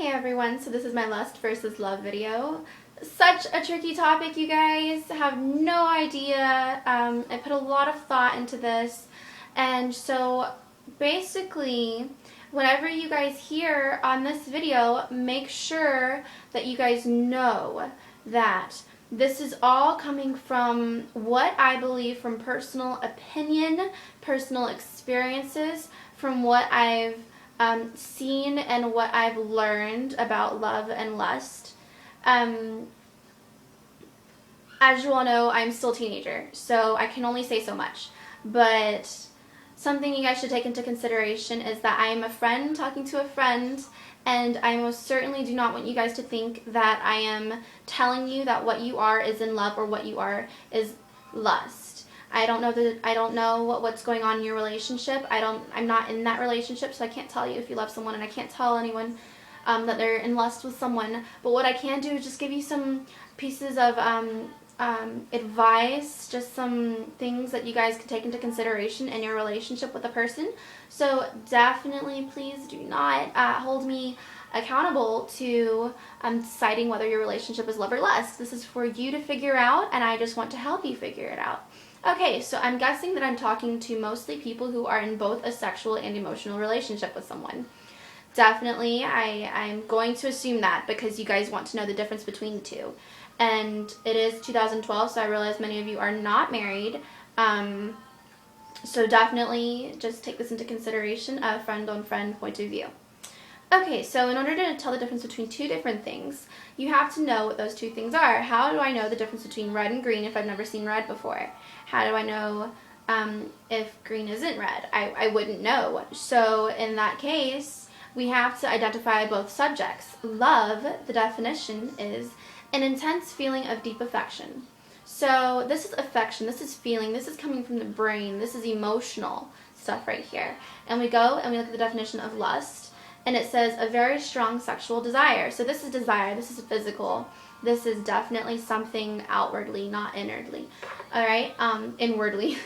Hey everyone, so this is my lust versus love video. Such a tricky topic, you guys. Have no idea. I put a lot of thought into this, and so basically whenever you guys hear on this video, make sure that you guys know that this is all coming from what I believe, from personal opinion, personal experiences, from what I've seen and what I've learned about love and lust. As you all know, I'm still a teenager, so I can only say so much. But something you guys should take into consideration is that I am a friend talking to a friend, and I most certainly do not want you guys to think that I am telling you that what you are is in love or what you are is lust. I don't know what's going on in your relationship. I'm not in that relationship, so I can't tell you if you love someone, and I can't tell anyone that they're in lust with someone. But what I can do is just give you some pieces of advice, just some things that you guys can take into consideration in your relationship with a person. So definitely, please do not hold me accountable to deciding whether your relationship is love or lust. This is for you to figure out, and I just want to help you figure it out. Okay, so I'm guessing that I'm talking to mostly people who are in both a sexual and emotional relationship with someone. Definitely, I'm going to assume that because you guys want to know the difference between the two. And it is 2012, so I realize many of you are not married. So definitely just take this into consideration, a friend-on-friend point of view. Okay, so in order to tell the difference between two different things, you have to know what those two things are. How do I know the difference between red and green if I've never seen red before? How do I know if green isn't red? I wouldn't know. So in that case, we have to identify both subjects. Love, the definition, is an intense feeling of deep affection. So this is affection, this is feeling, this is coming from the brain, this is emotional stuff right here. And we go and we look at the definition of lust. And it says a very strong sexual desire. So this is desire, this is physical. This is definitely something outwardly, not inwardly. All right, inwardly.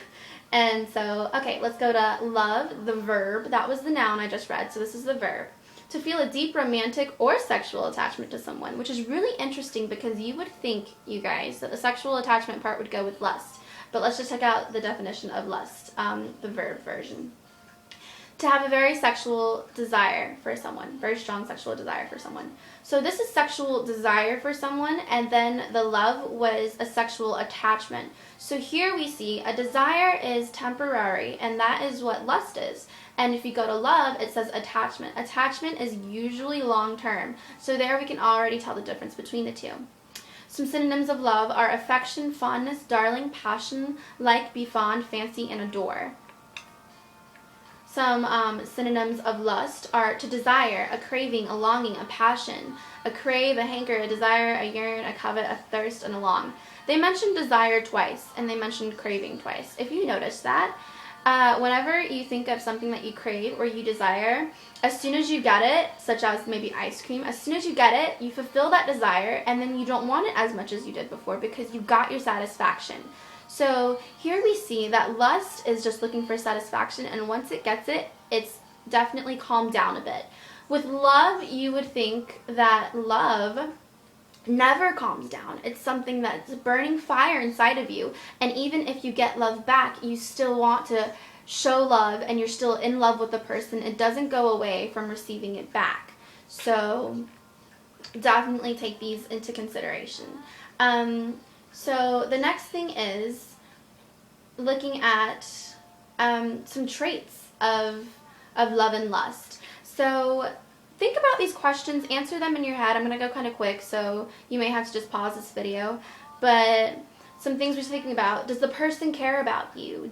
And so, okay, let's go to love, the verb. That was the noun I just read, so this is the verb. To feel a deep romantic or sexual attachment to someone, which is really interesting because you would think, you guys, that the sexual attachment part would go with lust. But let's just check out the definition of lust, the verb version. To have a very sexual desire for someone, very strong sexual desire for someone. So this is sexual desire for someone, and then the love was a sexual attachment. So here we see a desire is temporary, and that is what lust is. And if you go to love, it says attachment. Attachment is usually long-term. So there we can already tell the difference between the two. Some synonyms of love are affection, fondness, darling, passion, like, be fond, fancy, and adore. Some synonyms of lust are to desire, a craving, a longing, a passion, a crave, a hanker, a desire, a yearn, a covet, a thirst, and a long. They mentioned desire twice, and they mentioned craving twice. If you notice that, whenever you think of something that you crave or you desire, as soon as you get it, such as maybe ice cream, as soon as you get it, you fulfill that desire, and then you don't want it as much as you did before because you got your satisfaction. So here we see that lust is just looking for satisfaction, and once it gets it, it's definitely calmed down a bit. With love, you would think that love never calms down. It's something that's a burning fire inside of you, and even if you get love back, you still want to show love, and you're still in love with the person. It doesn't go away from receiving it back. So definitely take these into consideration. So the next thing is looking at some traits of love and lust. So think about these questions, answer them in your head. I'm going to go kind of quick, so you may have to just pause this video. But some things we're thinking about. Does the person care about you?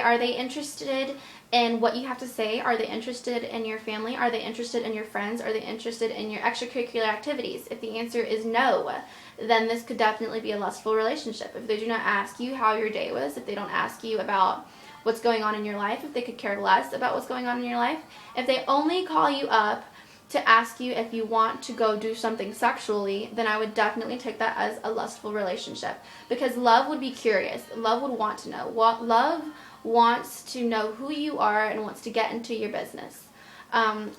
Are they interested in what you have to say? Are they interested in your family? Are they interested in your friends? Are they interested in your extracurricular activities? If the answer is no, then this could definitely be a lustful relationship. If they do not ask you how your day was, if they don't ask you about what's going on in your life, if they could care less about what's going on in your life, if they only call you up to ask you if you want to go do something sexually, then I would definitely take that as a lustful relationship. Because love would be curious. Love would want to know. Love wants to know who you are and wants to get into your business.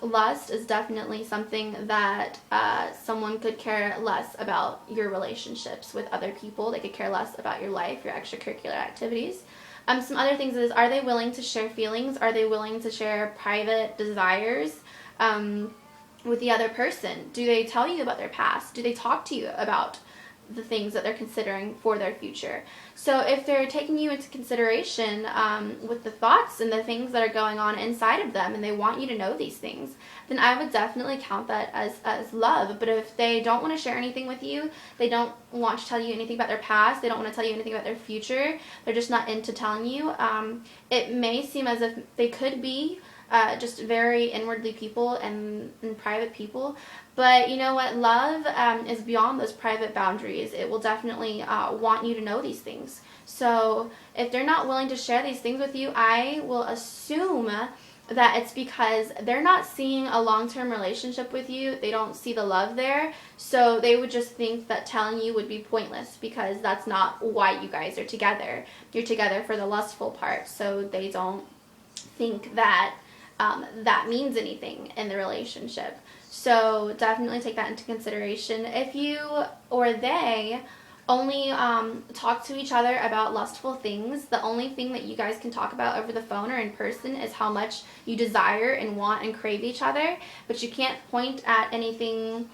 Lust is definitely something that someone could care less about your relationships with other people. They could care less about your life, your extracurricular activities. Some other things is, are they willing to share feelings? Are they willing to share private desires with the other person? Do they tell you about their past? Do they talk to you about the things that they're considering for their future? So if they're taking you into consideration with the thoughts and the things that are going on inside of them, and they want you to know these things, then I would definitely count that as love. But if they don't want to share anything with you, they don't want to tell you anything about their past, they don't want to tell you anything about their future, they're just not into telling you, it may seem as if they could be just very inwardly people and private people. But you know what? Love is beyond those private boundaries. It will definitely want you to know these things. So if they're not willing to share these things with you, I will assume that it's because they're not seeing a long-term relationship with you. They don't see the love there. So they would just think that telling you would be pointless, because that's not why you guys are together. You're together for the lustful part. So they don't think that that means anything in the relationship. So definitely take that into consideration. If you or they only talk to each other about lustful things, the only thing that you guys can talk about over the phone or in person is how much you desire and want and crave each other, but you can't point at anything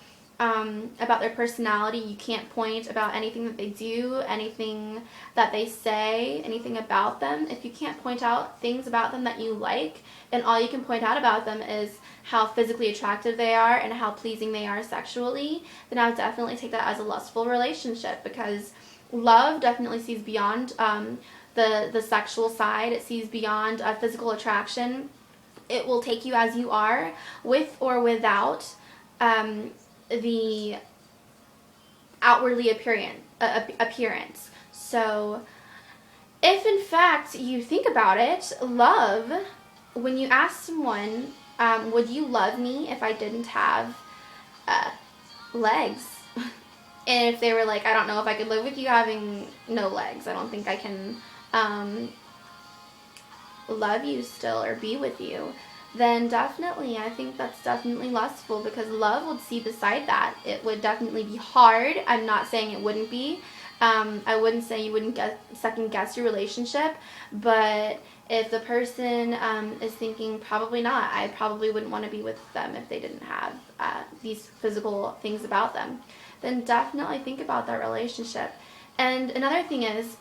about their personality. You can't point about anything that they do, anything that they say, anything about them. If you can't point out things about them that you like, and all you can point out about them is how physically attractive they are and how pleasing they are sexually, then I would definitely take that as a lustful relationship, because love definitely sees beyond the sexual side. It sees beyond physical attraction. It will take you as you are, with or without the outwardly appearance. So if in fact you think about it, love, when you ask someone, would you love me if I didn't have legs? And if they were like, I don't know if I could live with you having no legs. I don't think I can love you still or be with you. Then definitely, I think that's definitely lustful, because love would see beside that. It would definitely be hard. I'm not saying it wouldn't be. I wouldn't say you wouldn't second guess your relationship, but if the person is thinking, probably not, I probably wouldn't want to be with them if they didn't have these physical things about them, then definitely think about that relationship. And another thing is,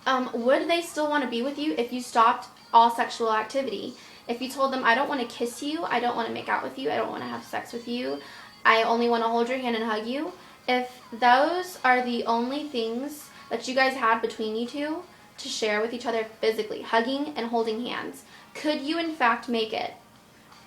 would they still want to be with you if you stopped all sexual activity? If you told them, I don't want to kiss you, I don't want to make out with you, I don't want to have sex with you, I only want to hold your hand and hug you, if those are the only things that you guys had between you two to share with each other physically, hugging and holding hands, could you in fact make it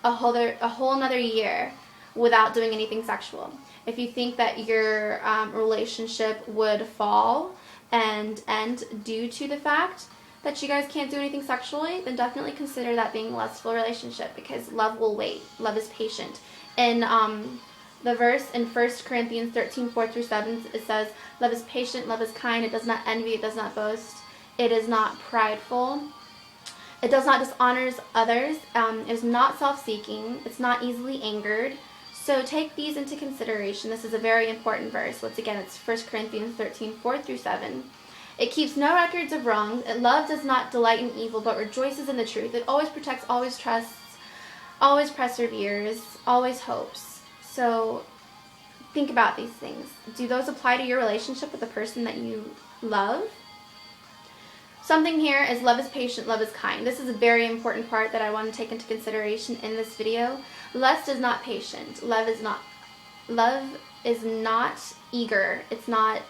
a whole another year without doing anything sexual? If you think that your relationship would fall and end due to the fact that you guys can't do anything sexually, then definitely consider that being a lustful relationship, because love will wait. Love is patient. In the verse in 1 Corinthians 13:4-7, it says, love is patient, love is kind, it does not envy, it does not boast, it is not prideful, it does not dishonor others, it is not self-seeking, it's not easily angered. So take these into consideration. This is a very important verse. Once again, it's 1 Corinthians 13:4-7. It keeps no records of wrongs. Love does not delight in evil, but rejoices in the truth. It always protects, always trusts, always perseveres, always hopes. So think about these things. Do those apply to your relationship with the person that you love? Something here is love is patient, love is kind. This is a very important part that I want to take into consideration in this video. Lust is not patient. Love is not eager. It's not,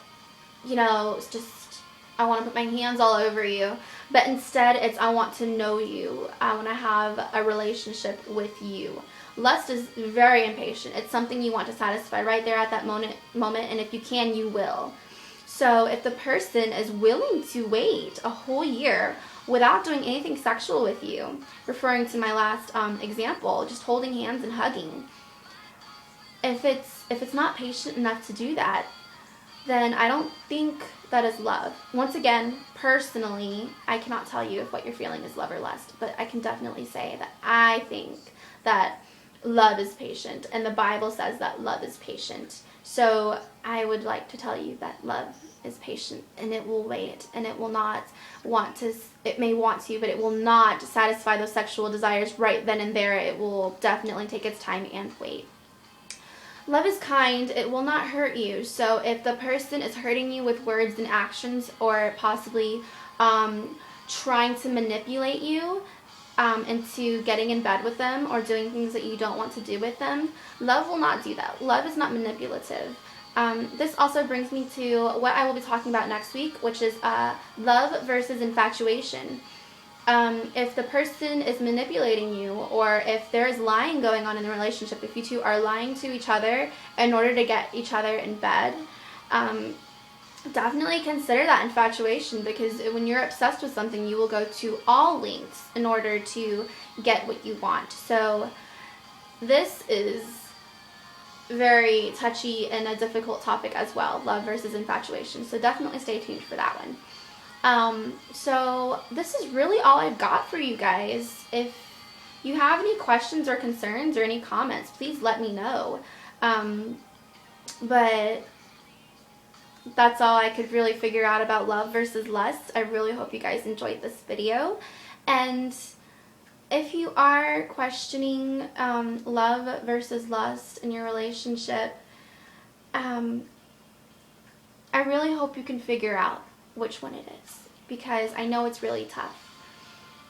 it's just, I want to put my hands all over you. But instead, it's I want to know you. I want to have a relationship with you. Lust is very impatient. It's something you want to satisfy right there at that moment, and if you can, you will. So if the person is willing to wait a whole year without doing anything sexual with you, referring to my last example, just holding hands and hugging, if it's not patient enough to do that, then I don't think that is love. Once again, personally, I cannot tell you if what you're feeling is love or lust, but I can definitely say that I think that love is patient, and the Bible says that love is patient. So I would like to tell you that love is patient, and it will wait, and it will not want to, it may want to, but it will not satisfy those sexual desires right then and there. It will definitely take its time and wait. Love is kind. It will not hurt you. So if the person is hurting you with words and actions, or possibly trying to manipulate you into getting in bed with them or doing things that you don't want to do with them, love will not do that. Love is not manipulative. This also brings me to what I will be talking about next week, which is love versus infatuation. If the person is manipulating you, or if there is lying going on in the relationship, if you two are lying to each other in order to get each other in bed, definitely consider that infatuation, because when you're obsessed with something, you will go to all lengths in order to get what you want. So this is very touchy and a difficult topic as well, love versus infatuation. So definitely stay tuned for that one. So this is really all I've got for you guys. If you have any questions or concerns or any comments, please let me know. But that's all I could really figure out about love versus lust. I really hope you guys enjoyed this video. And if you are questioning love versus lust in your relationship, I really hope you can figure out which one it is, because I know it's really tough.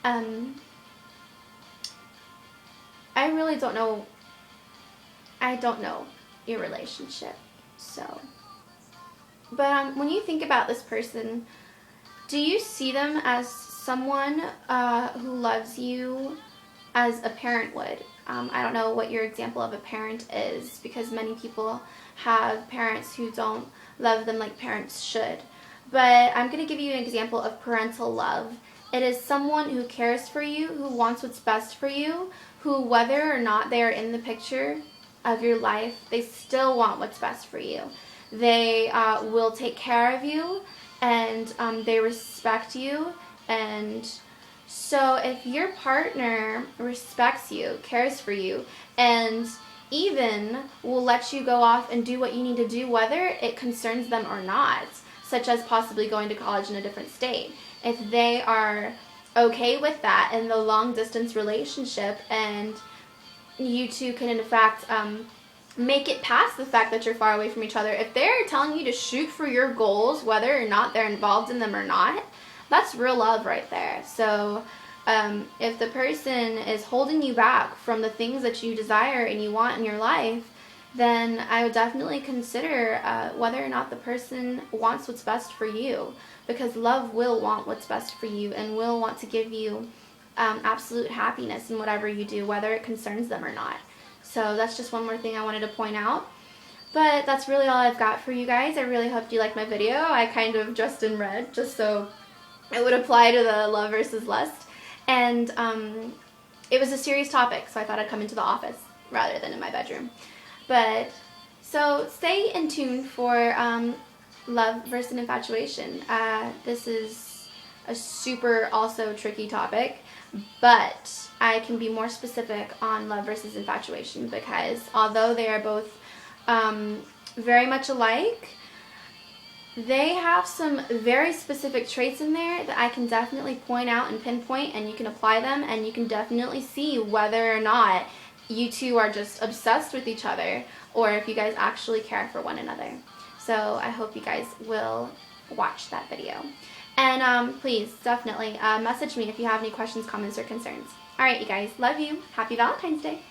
I really don't know. I don't know your relationship, so. But when you think about this person, do you see them as someone who loves you as a parent would? I don't know what your example of a parent is, because many people have parents who don't love them like parents should. But I'm going to give you an example of parental love. It is someone who cares for you, who wants what's best for you, who, whether or not they are in the picture of your life, they still want what's best for you. They will take care of you, and they respect you. And so if your partner respects you, cares for you, and even will let you go off and do what you need to do, whether it concerns them or not, such as possibly going to college in a different state, if they are okay with that in the long distance relationship, and you two can in fact make it past the fact that you're far away from each other, if they're telling you to shoot for your goals, whether or not they're involved in them or not, that's real love right there. So if the person is holding you back from the things that you desire and you want in your life, then I would definitely consider whether or not the person wants what's best for you, because love will want what's best for you and will want to give you absolute happiness in whatever you do, whether it concerns them or not. So that's just one more thing I wanted to point out. But that's really all I've got for you guys. I really hope you liked my video. I kind of dressed in red just so it would apply to the love versus lust. And it was a serious topic, so I thought I'd come into the office rather than in my bedroom. But so stay in tune for love versus infatuation. This is a super also tricky topic, but I can be more specific on love versus infatuation, because although they are both very much alike, they have some very specific traits in there that I can definitely point out and pinpoint, and you can apply them, and you can definitely see whether or not you two are just obsessed with each other, or if you guys actually care for one another. So I hope you guys will watch that video. And please, definitely message me if you have any questions, comments, or concerns. Alright, you guys. Love you. Happy Valentine's Day.